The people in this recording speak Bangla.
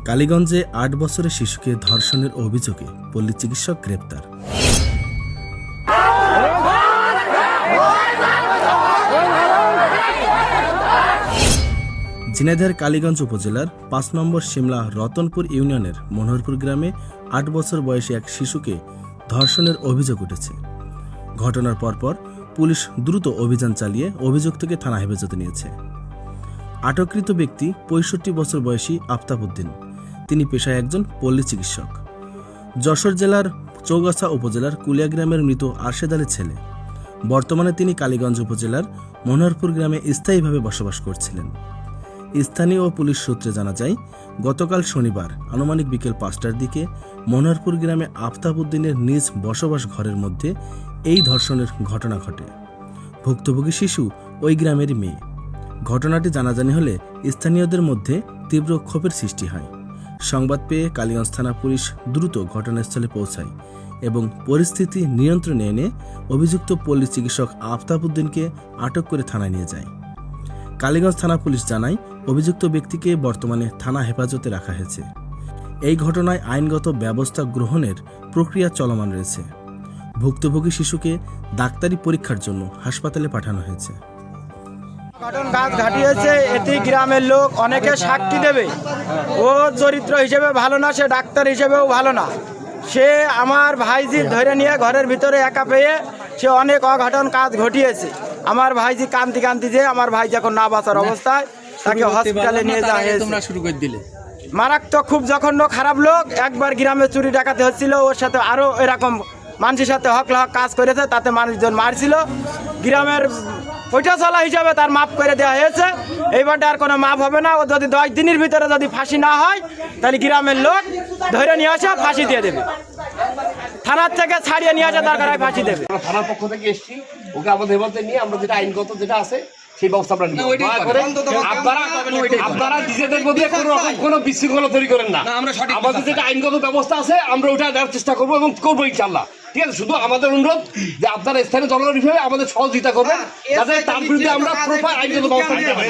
কালীগঞ্জে ৮ বছরের শিশুকে ধর্ষণের অভিযোগে পল্লী চিকিৎসক গ্রেপ্তার। ঝিনাইদহের কালীগঞ্জ উপজেলার ৫ নম্বর শিমলা রতনপুর ইউনিয়নের মনোহরপুর গ্রামে ৮ বছর বয়সী এক শিশুকে ধর্ষণের অভিযোগ উঠেছে। ঘটনার পরপর পুলিশ দ্রুত অভিযান চালিয়ে অভিযুক্তকে থানা হেফাজতে নিয়েছে। আটককৃত ব্যক্তি ৬৫ বছর বয়সী আফতাব উদ্দিন। তিনি পেশায় একজন পল্লী চিকিৎসক। যশোর জেলার চৌগাছা উপজেলার কুলিয়া গ্রামের মৃত আরশেদ আলীর ছেলে। বর্তমানে তিনি কালীগঞ্জ উপজেলার মনোহরপুর গ্রামে স্থায়ীভাবে বসবাস করছিলেন। স্থানীয় ও পুলিশ সূত্রে জানা যায়, গতকাল শনিবার আনুমানিক বিকেল ৫টার দিকে মনোহরপুর গ্রামে আফতাব উদ্দিনের নিজ বসবাস ঘরের মধ্যে এই ধর্ষণের ঘটনা ঘটে। ভুক্তভোগী শিশু ওই গ্রামেরই মেয়ে। ঘটনাটি জানাজানি হলে স্থানীয়দের মধ্যে তীব্র ক্ষোভের সৃষ্টি হয়। সংবাদ পেয়ে কালীগঞ্জ থানা পুলিশ দ্রুত ঘটনাস্থলে পৌঁছায় এবং পরিস্থিতি নিয়ন্ত্রণে এনে অভিযুক্ত পল্লী চিকিৎসক আফতাব উদ্দিনকে আটক করে থানায় নিয়ে যায়। কালীগঞ্জ থানা পুলিশ জানায়, অভিযুক্ত ব্যক্তিকে বর্তমানে থানা হেফাজতে রাখা হয়েছে। এই ঘটনায় আইনগত ব্যবস্থা গ্রহণের প্রক্রিয়া চলমান রয়েছে। ভুক্তভোগী শিশুকে ডাক্তারি পরীক্ষার জন্য হাসপাতালে পাঠানো হয়েছে। ঘটন গাছ ঘাটিয়েছে, এটি গ্রামের লোক অনেকে সাক্ষী দেবে। ও চরিত্র হিসেবে ভালো না, সে ডাক্তার হিসেবেও ভালো না। সে আমার ভাইজি ধরে নিয়ে ঘরের ভিতরে একা পেয়ে সে অনেক অঘটন কাজ ঘটিয়েছে। আমার ভাইজি কান্তি কান্তি যে আমার ভাই যখন না বাঁচার অবস্থায় তাকে হসপিটালে নিয়ে যাওয়া হয়েছে। মারাত্মক খুব জঘন্য খারাপ লোক। একবার গ্রামে চুরি ডাকাতি হচ্ছিল, ওর সাথে আরও এরকম মানুষের সাথে হক লহক কাজ করেছে, তাতে মানুষজন মারছিল। গ্রামের ওইটা চলা হিসাবে তার মাপ করে দেওয়া হয়েছে। এইবারটা আর কোনো মাপ হবে না। ও যদি 10 দিনের ভিতরে যদি ফাঁসি না হয় তাহলে গ্রামের লোক ধরে নিয়ে আসে ফাঁসি দিয়ে দেবে। থানার থেকে ছাড়িয়ে নিয়ে আসে দরকার হয় ফাঁসি দেবে। থানার পক্ষ থেকে এসেছি, ওকে আমাদের হেফাজতে নিয়ে আমরা যেটা আইনগত যেটা আছে সেই ব্যবস্থা আমরা নিই। আপনারা নিজেদের মধ্যে কোনো বিশৃঙ্খলা তৈরি করেন না। আমাদের যেটা আইনগত ব্যবস্থা আছে আমরা ওটা দেওয়ার চেষ্টা করবো এবং করবো ইনশাল্লাহ। ঠিক আছে, শুধু আমাদের অনুরোধ যে আপনারা স্থানীয় জনগণ হিসেবে আমাদের সহযোগিতা করবেন যাতে তার বিরুদ্ধে আমরা প্রপার আইনগত ব্যবস্থা নিতে পারি।